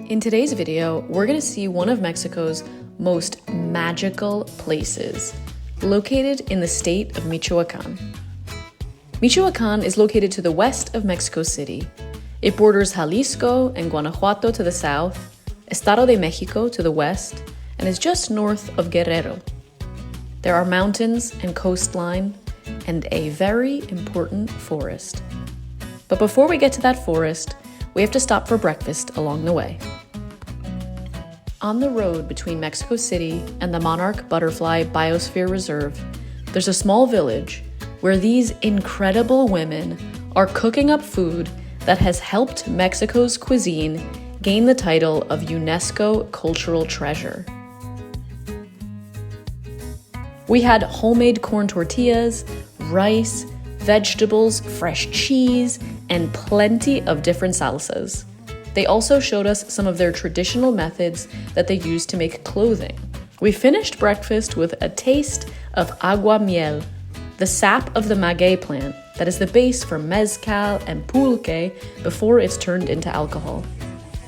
In today's video, we're going to see one of Mexico's most magical places, located in the state of Michoacan. Michoacan is located to the west of Mexico City. It borders Jalisco and Guanajuato to the south, Estado de Mexico to the west, and is just north of Guerrero. There are mountains and coastline, and a very important forest. But before we get to that forest, we have to stop for breakfast along the way. On the road between Mexico City and the Monarch Butterfly Biosphere Reserve, there's a small village where these incredible women are cooking up food that has helped Mexico's cuisine gain the title of UNESCO Cultural Treasure. We had homemade corn tortillas, rice, vegetables, fresh cheese, and plenty of different salsas. They also showed us some of their traditional methods that they use to make clothing. We finished breakfast with a taste of agua miel, the sap of the maguey plant that is the base for mezcal and pulque before it's turned into alcohol.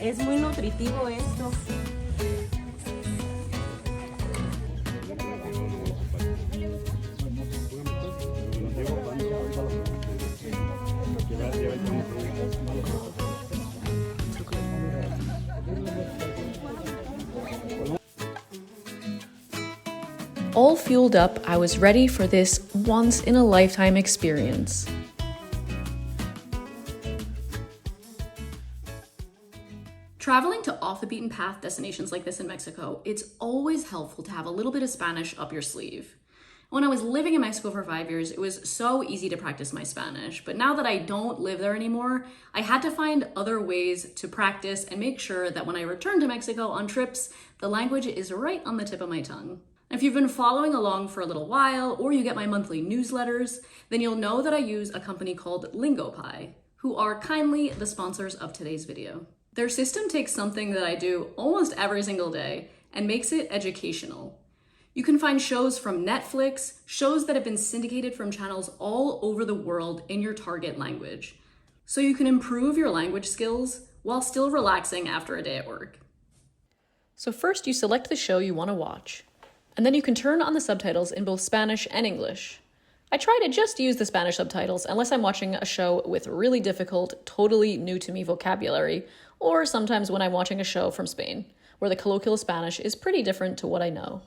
Es muy nutritivo esto. All fueled up, I was ready for this once-in-a-lifetime experience. Traveling to off-the-beaten-path destinations like this in Mexico, it's always helpful to have a little bit of Spanish up your sleeve. When I was living in Mexico for 5 years, it was so easy to practice my Spanish. But now that I don't live there anymore, I had to find other ways to practice and make sure that when I return to Mexico on trips, the language is right on the tip of my tongue. If you've been following along for a little while, or you get my monthly newsletters, then you'll know that I use a company called Lingopie, who are kindly the sponsors of today's video. Their system takes something that I do almost every single day and makes it educational. You can find shows from Netflix, shows that have been syndicated from channels all over the world in your target language, so you can improve your language skills while still relaxing after a day at work. So first you select the show you want to watch, and then you can turn on the subtitles in both Spanish and English. I try to just use the Spanish subtitles unless I'm watching a show with really difficult, totally new to me vocabulary, or sometimes when I'm watching a show from Spain, where the colloquial Spanish is pretty different to what I know.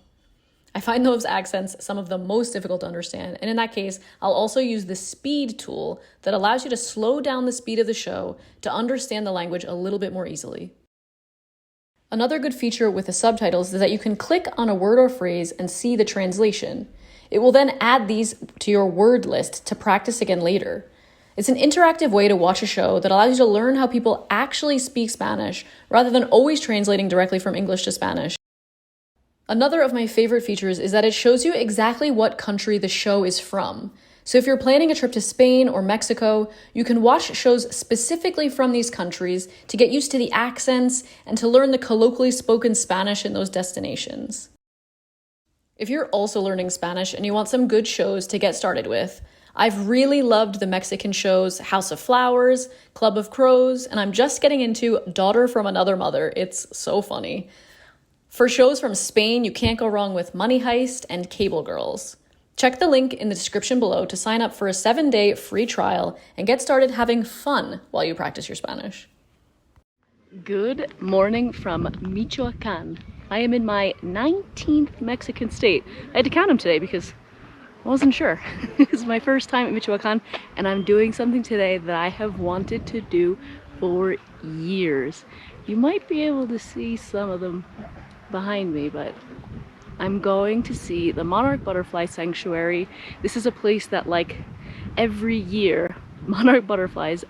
I find those accents some of the most difficult to understand, and in that case, I'll also use the speed tool that allows you to slow down the speed of the show to understand the language a little bit more easily. Another good feature with the subtitles is that you can click on a word or phrase and see the translation. It will then add these to your word list to practice again later. It's an interactive way to watch a show that allows you to learn how people actually speak Spanish rather than always translating directly from English to Spanish. Another of my favorite features is that it shows you exactly what country the show is from. So if you're planning a trip to Spain or Mexico, you can watch shows specifically from these countries to get used to the accents and to learn the colloquially spoken Spanish in those destinations. If you're also learning Spanish and you want some good shows to get started with, I've really loved the Mexican shows House of Flowers, Club of Crows, and I'm just getting into Daughter from Another Mother. It's so funny. For shows from Spain, you can't go wrong with Money Heist and Cable Girls. Check the link in the description below to sign up for a 7-day free trial and get started having fun while you practice your Spanish. Good morning from Michoacan. I am in my 19th Mexican state. I had to count them today because I wasn't sure. This is my first time at Michoacan, and I'm doing something today that I have wanted to do for years. You might be able to see some of them behind me, but I'm going to see the Monarch Butterfly Sanctuary. This is a place that, like, every year monarch butterflies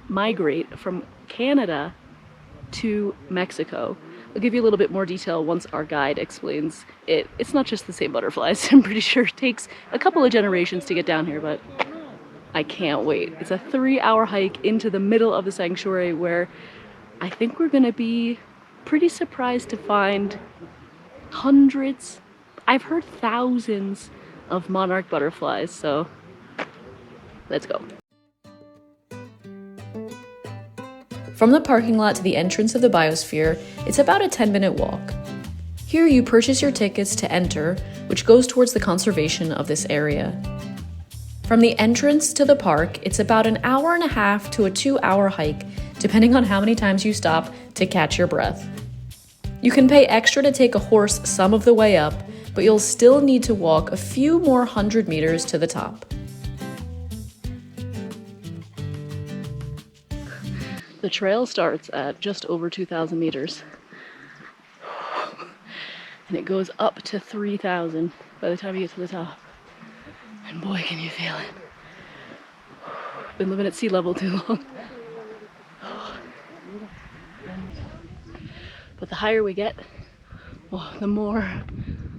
migrate from Canada to Mexico. I'll give you a little bit more detail once our guide explains it. It's not just the same butterflies. I'm pretty sure it takes a couple of generations to get down here, but I can't wait. It's a 3-hour hike into the middle of the sanctuary where I think we're gonna be pretty surprised to find hundreds, I've heard thousands of monarch butterflies, so let's go. From the parking lot to the entrance of the biosphere, it's about a 10-minute walk. Here you purchase your tickets to enter, which goes towards the conservation of this area. From the entrance to the park, it's about an hour and a half to a 2-hour hike, depending on how many times you stop to catch your breath. You can pay extra to take a horse some of the way up, but you'll still need to walk a few more 100 meters to the top. The trail starts at just over 2,000 meters. And it goes up to 3,000 by the time you get to the top. And boy, can you feel it. Been living at sea level too long. But the higher we get, the more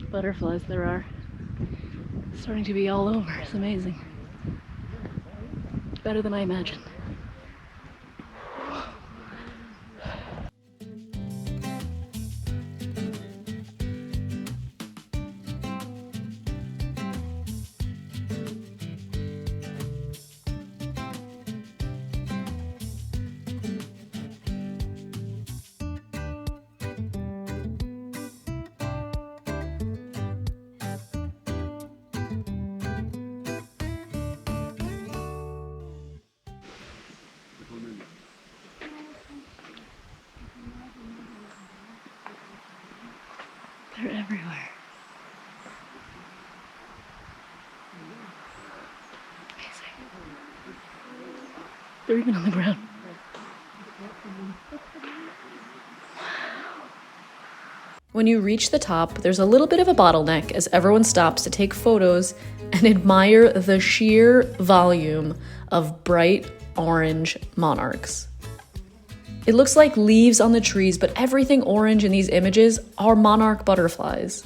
butterflies there are. It's starting to be all over. It's amazing. Better than I imagined. They're everywhere. Amazing. They're even on the ground. When you reach the top, there's a little bit of a bottleneck as everyone stops to take photos and admire the sheer volume of bright orange monarchs. It looks like leaves on the trees, but everything orange in these images are monarch butterflies.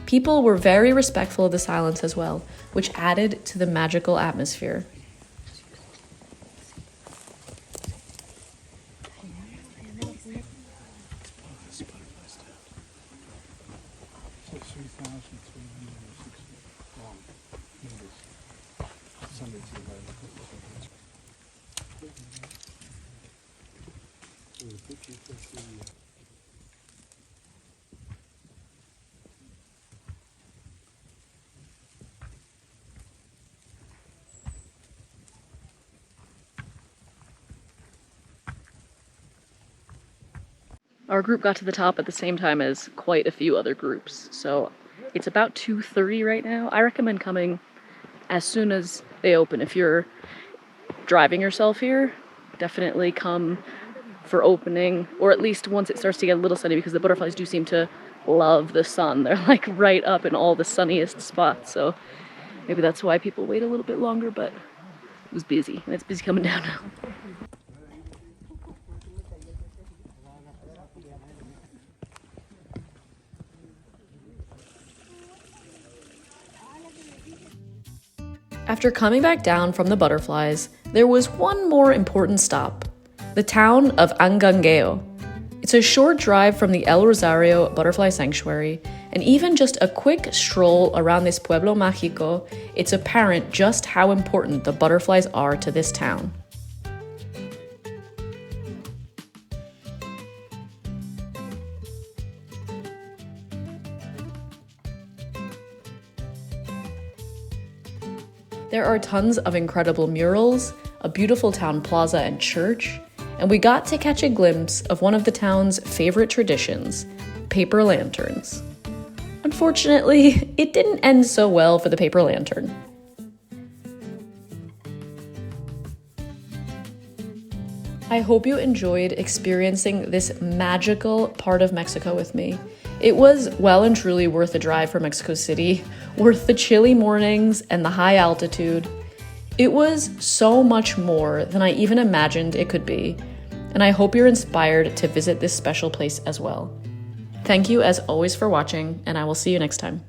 People were very respectful of the silence as well, which added to the magical atmosphere. Our group got to the top at the same time as quite a few other groups, so it's about 2:30 right now. I recommend coming as soon as they open. If you're driving yourself here, definitely come for opening, or at least once it starts to get a little sunny, because the butterflies do seem to love the sun. They're like right up in all the sunniest spots, so maybe that's why people wait a little bit longer, but it was busy, and it's busy coming down now. After coming back down from the butterflies, there was one more important stop, the town of Angangueo. It's a short drive from the El Rosario Butterfly Sanctuary, and even just a quick stroll around this pueblo mágico, it's apparent just how important the butterflies are to this town. There are tons of incredible murals, a beautiful town plaza and church, and we got to catch a glimpse of one of the town's favorite traditions, paper lanterns. Unfortunately, it didn't end so well for the paper lantern. I hope you enjoyed experiencing this magical part of Mexico with me. It was well and truly worth the drive from Mexico City, worth the chilly mornings and the high altitude. It was so much more than I even imagined it could be, and I hope you're inspired to visit this special place as well. Thank you as always for watching, and I will see you next time.